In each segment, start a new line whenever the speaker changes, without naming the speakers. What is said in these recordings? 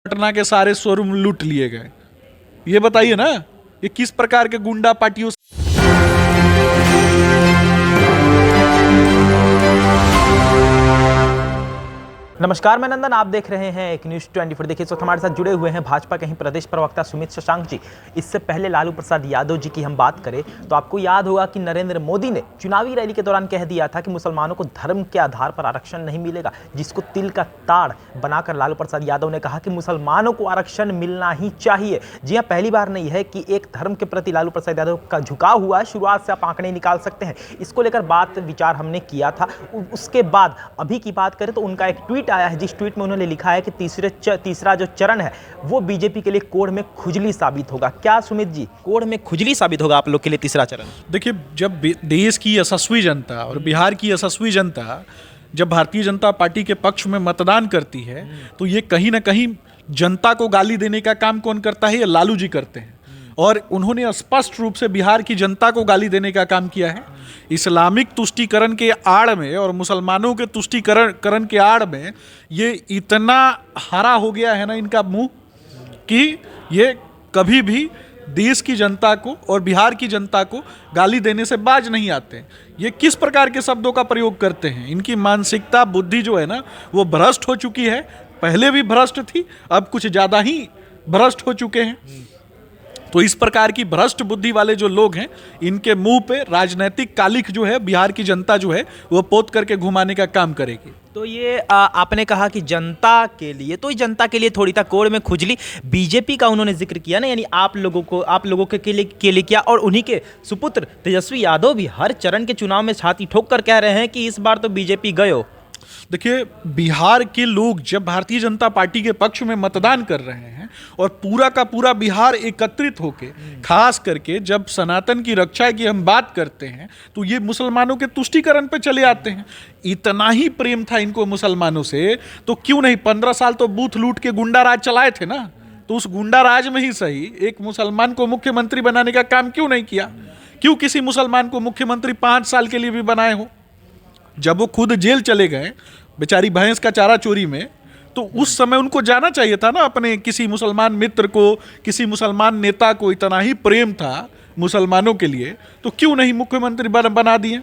पटना के सारे शोरूम लूट लिए गए। ये बताइए ना, ये किस प्रकार के गुंडा पार्टियों
नमस्कार, मैं नंदन, आप देख रहे हैं एक न्यूज़ 24। देखिए, इस वक्त हमारे साथ जुड़े हुए हैं भाजपा के ही प्रदेश प्रवक्ता सुमित शशांक जी। इससे पहले लालू प्रसाद यादव जी की हम बात करें तो आपको याद होगा कि नरेंद्र मोदी ने चुनावी रैली के दौरान कह दिया था कि मुसलमानों को धर्म के आधार पर आरक्षण नहीं मिलेगा, जिसको तिल का ताड़ बनाकर लालू प्रसाद यादव ने कहा कि मुसलमानों को आरक्षण मिलना ही चाहिए। जी हाँ, पहली बार नहीं है कि एक धर्म के प्रति लालू प्रसाद यादव का झुकाव हुआ है। शुरुआत से आप आंकड़े निकाल सकते हैं। इसको लेकर बात विचार हमने किया था। उसके बाद अभी की बात करें तो उनका एक ट्वीट आया है, जिस ट्वीट में उन्होंने लिखा है कि तीसरा जो चरण है वो बीजेपी के लिए कोढ़ में खुजली साबित होगा। क्या सुमित जी, कोढ़ में खुजली साबित होगा आप लोग के लिए तीसरा चरण?
देखिए, जब देश की यशस्वी जनता और बिहार की यशस्वी जनता जब भारतीय जनता पार्टी के पक्ष में मतदान करती है तो ये कहीं ना कहीं जनता को गाली देने का काम कौन करता है? ये लालू जी करते हैं। और उन्होंने स्पष्ट रूप से बिहार की जनता को गाली देने का काम किया है। इस्लामिक तुष्टीकरण के आड़ में और मुसलमानों के तुष्टीकरण के आड़ में ये इतना हरा हो गया है ना इनका मुंह, कि ये कभी भी देश की जनता को और बिहार की जनता को गाली देने से बाज नहीं आते। ये किस प्रकार के शब्दों का प्रयोग करते हैं? इनकी मानसिकता, बुद्धि जो है ना, वो भ्रष्ट हो चुकी है। पहले भी भ्रष्ट थी, अब कुछ ज़्यादा ही भ्रष्ट हो चुके हैं। तो इस प्रकार की भ्रष्ट बुद्धि वाले जो लोग हैं, इनके मुंह पे राजनीतिक कालिख जो है बिहार की जनता जो है वो पोत करके घुमाने का काम करेगी।
तो ये आपने कहा कि जनता के लिए, तो जनता के लिए थोड़ी था कोढ़ में खुजली। बीजेपी का उन्होंने जिक्र किया ना, यानी आप लोगों के लिए किया। और उन्हीं के सुपुत्र तेजस्वी यादव भी हर चरण के चुनाव में छाती ठोक कर कह रहे हैं कि इस बार तो बीजेपी गयो।
देखिए, बिहार के लोग जब भारतीय जनता पार्टी के पक्ष में मतदान कर रहे हैं और पूरा का पूरा बिहार एकत्रित होके, खास करके जब सनातन की रक्षा की हम बात करते हैं तो ये मुसलमानों के तुष्टीकरण पे चले आते हैं। इतना ही प्रेम था इनको मुसलमानों से, तो क्यों नहीं 15 साल तो बूथ लूट के गुंडा राज चलाए थे ना, तो उस गुंडा राज में ही सही एक मुसलमान को मुख्यमंत्री बनाने का काम क्यों नहीं किया? क्यों किसी मुसलमान को मुख्यमंत्री 5 साल के लिए भी बनाए हो? जब वो खुद जेल चले गए बेचारी भैंस का चारा चोरी में, तो उस समय उनको जाना चाहिए था ना अपने किसी मुसलमान मित्र को, किसी मुसलमान नेता को। इतना ही प्रेम था मुसलमानों के लिए, तो क्यों नहीं मुख्यमंत्री बना दिए?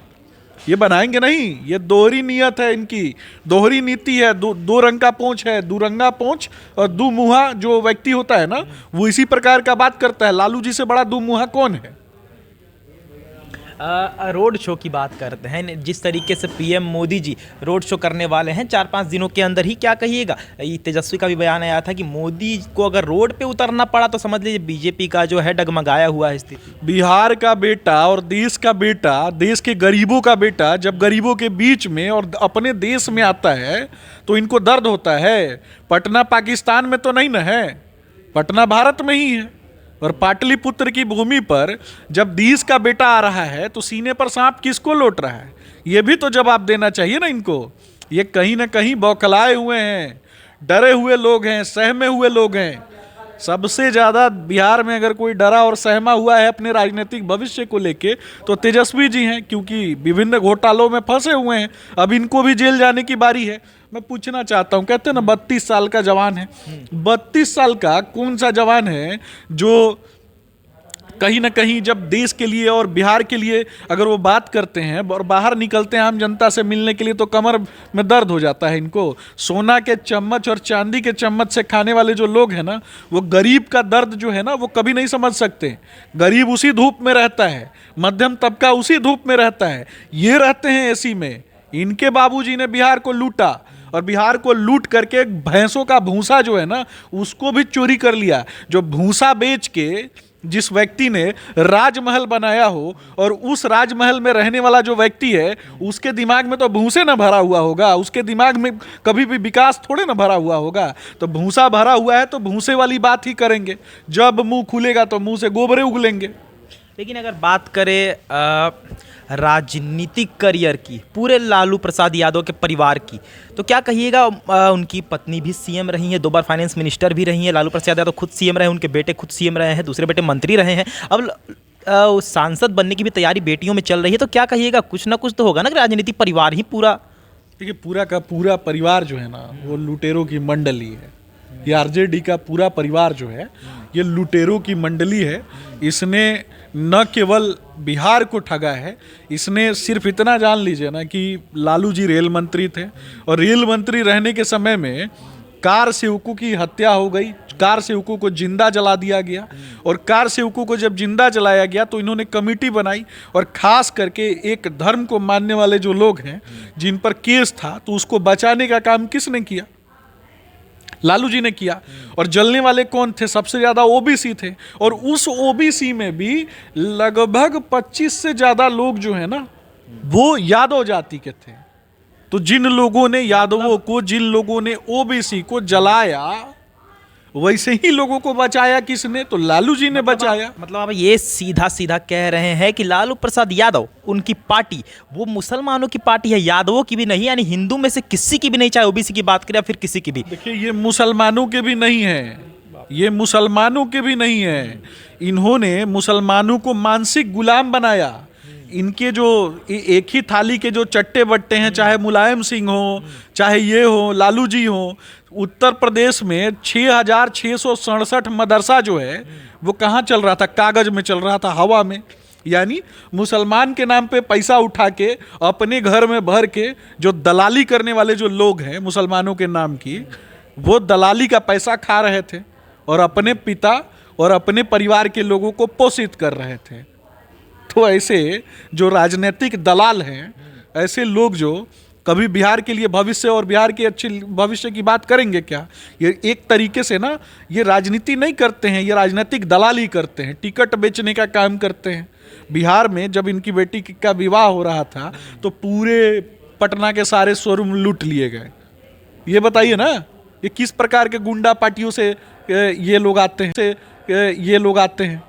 ये बनाएंगे नहीं। ये दोहरी नीयत है इनकी, दोहरी नीति है। दो रंग का पोंछ है, दुरंगा पोंछ और दुमुहा जो व्यक्ति होता है ना, वो इसी प्रकार का बात करता है। लालू जी से बड़ा दुमुहा कौन है?
रोड शो की बात करते हैं। जिस तरीके से PM Modi ji road show करने वाले हैं 4-5 दिनों के अंदर ही, क्या कहिएगा? तेजस्वी का भी बयान आया था कि मोदी को अगर रोड पे उतरना पड़ा तो समझ लीजिए बीजेपी का जो है डगमगाया हुआ है स्थिति।
बिहार का बेटा और देश का बेटा, देश के गरीबों का बेटा जब गरीबों के बीच में और अपने देश में आता है तो इनको दर्द होता है। पटना पाकिस्तान में तो नहीं ना है, पटना भारत में ही है। और पाटलिपुत्र की भूमि पर जब देश का बेटा आ रहा है तो सीने पर सांप किसको लौट रहा है? ये भी तो जवाब देना चाहिए ना इनको। ये कहीं ना कहीं बौखलाए हुए हैं, डरे हुए लोग हैं, सहमे हुए लोग हैं। सबसे ज़्यादा बिहार में अगर कोई डरा और सहमा हुआ है अपने राजनीतिक भविष्य को लेके तो तेजस्वी जी हैं, क्योंकि विभिन्न घोटालों में फंसे हुए हैं। अब इनको भी जेल जाने की बारी है। मैं पूछना चाहता हूं, कहते हैं ना 32 साल का जवान है, 32 साल का कौन सा जवान है जो कहीं ना कहीं जब देश के लिए और बिहार के लिए अगर वो बात करते हैं और बाहर निकलते हैं आम जनता से मिलने के लिए तो कमर में दर्द हो जाता है इनको। सोना के चम्मच और चांदी के चम्मच से खाने वाले जो लोग हैं ना, वो गरीब का दर्द जो है ना वो कभी नहीं समझ सकते। गरीब उसी धूप में रहता है, मध्यम तबका उसी धूप में रहता है। ये रहते हैं एसी में। इनके बाबूजी ने बिहार को लूटा और बिहार को लूट करके भैंसों का भूसा जो है ना उसको भी चोरी कर लिया। जो भूसा बेच के जिस व्यक्ति ने राजमहल बनाया हो और उस राजमहल में रहने वाला जो व्यक्ति है उसके दिमाग में तो भूसे ना भरा हुआ होगा, उसके दिमाग में कभी भी विकास थोड़े ना भरा हुआ होगा। तो भूसा भरा हुआ है तो भूसे वाली बात ही करेंगे। जब मुंह खुलेगा तो मुंह से गोबरे उगलेंगे।
लेकिन अगर बात करें राजनीतिक करियर की, पूरे लालू प्रसाद यादव के परिवार की, तो क्या कहिएगा? उनकी पत्नी भी सीएम रही हैं, 2 बार फाइनेंस मिनिस्टर भी रही हैं। लालू प्रसाद यादव खुद सीएम रहे, उनके बेटे खुद सीएम रहे हैं, दूसरे बेटे मंत्री रहे हैं। अब सांसद बनने की भी तैयारी बेटियों में चल रही है। तो क्या कहिएगा? कुछ ना कुछ तो होगा ना कि राजनीतिक परिवार ही पूरा।
देखिए, पूरा का पूरा परिवार जो है ना वो लुटेरों की मंडली है। ये आरजेडी का पूरा परिवार जो है ये लुटेरों की मंडली है। इसने न केवल बिहार को ठगा है, इसने सिर्फ इतना जान लीजिए ना कि लालू जी रेल मंत्री थे और रेल मंत्री रहने के समय में कार सेवकों की हत्या हो गई, कार सेवकों को जिंदा जला दिया गया और कार सेवकों को जब जिंदा जलाया गया तो इन्होंने कमेटी बनाई और खास करके एक धर्म को मानने वाले जो लोग हैं जिन पर केस था तो उसको बचाने का काम किसने किया? लालू जी ने किया। और जलने वाले कौन थे? सबसे ज्यादा ओबीसी थे और उस ओबीसी में भी लगभग 25 से ज्यादा लोग जो है ना वो यादव जाति के थे। तो जिन लोगों ने यादवों को, जिन लोगों ने ओबीसी को जलाया, वैसे ही लोगों को बचाया किसने? तो लालू जी ने बचाया।
मतलब आप ये सीधा सीधा कह रहे हैं कि लालू प्रसाद यादव, उनकी पार्टी वो मुसलमानों की पार्टी है, यादवों की भी नहीं, यानी हिंदू में से किसी की भी नहीं, चाहे ओबीसी की बात करें या फिर किसी की भी।
देखिए ये मुसलमानों के भी नहीं है, ये मुसलमानों के भी नहीं है। इन्होंने मुसलमानों को मानसिक गुलाम बनाया। इनके जो एक ही थाली के जो चट्टे बट्टे हैं, चाहे मुलायम सिंह हो, चाहे ये हो, लालू जी हो, उत्तर प्रदेश में 6,667 मदरसा जो है वो कहाँ चल रहा था? कागज में चल रहा था, हवा में। यानी मुसलमान के नाम पे पैसा उठा के अपने घर में भर के जो दलाली करने वाले जो लोग हैं मुसलमानों के नाम की, वो दलाली का पैसा खा रहे थे और अपने पिता और अपने परिवार के लोगों को पोषित कर रहे थे। तो ऐसे जो राजनीतिक दलाल हैं, ऐसे लोग जो कभी बिहार के लिए भविष्य और बिहार के अच्छे भविष्य की बात करेंगे क्या? ये एक तरीके से ना ये राजनीति नहीं करते हैं, ये राजनीतिक दलाली करते हैं, टिकट बेचने का काम करते हैं। बिहार में जब इनकी बेटी का विवाह हो रहा था तो पूरे पटना के सारे शोरूम लूट लिए गए। ये बताइए ना ये किस प्रकार के गुंडा पार्टियों से ये लोग आते हैं।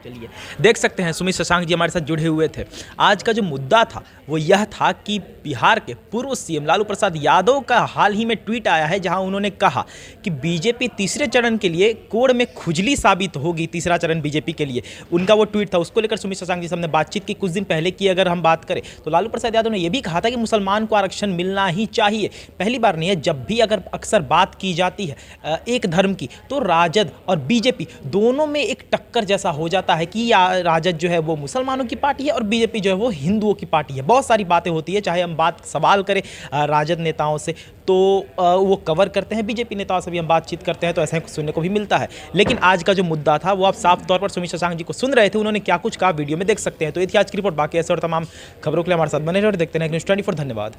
चलिए देख सकते हैं सुमित शशांक जी हमारे साथ जुड़े हुए थे। आज का जो मुद्दा था वो यह था कि बिहार के पूर्व सीएम लालू प्रसाद यादव का हाल ही में ट्वीट आया है जहां उन्होंने कहा कि बीजेपी तीसरे चरण के लिए कोड़ में खुजली साबित होगी, तीसरा चरण बीजेपी के लिए। उनका वो ट्वीट था, उसको लेकर सुमित शशांक जी से हमने बातचीत की कुछ दिन पहले की। अगर हम बात करें तो लालू प्रसाद यादव ने यह भी कहा था कि मुसलमान को आरक्षण मिलना ही चाहिए। पहली बार नहीं है, जब भी अगर अक्सर बात की जाती है एक धर्म की तो राजद और बीजेपी दोनों में एक टक्कर जैसा हो जाता है कि राजद जो है वो मुसलमानों की पार्टी है और बीजेपी जो है वो हिंदुओं की पार्टी है। बहुत सारी बातें होती है, चाहे हम सवाल करें राजद नेताओं से तो वो कवर करते हैं, बीजेपी नेताओं से भी हम बातचीत करते हैं तो ऐसा कुछ सुनने को भी मिलता है। लेकिन आज का जो मुद्दा था वो आप साफ तौर पर सुमित शशांक जी को सुन रहे थे, उन्होंने क्या कुछ कहा वीडियो में देख सकते हैं। तो ये थी आज की रिपोर्ट। बाकी ऐसे और तमाम खबरों के लिए हमारे साथ बने रहे और देखते हैं न्यूज़ 24। धन्यवाद।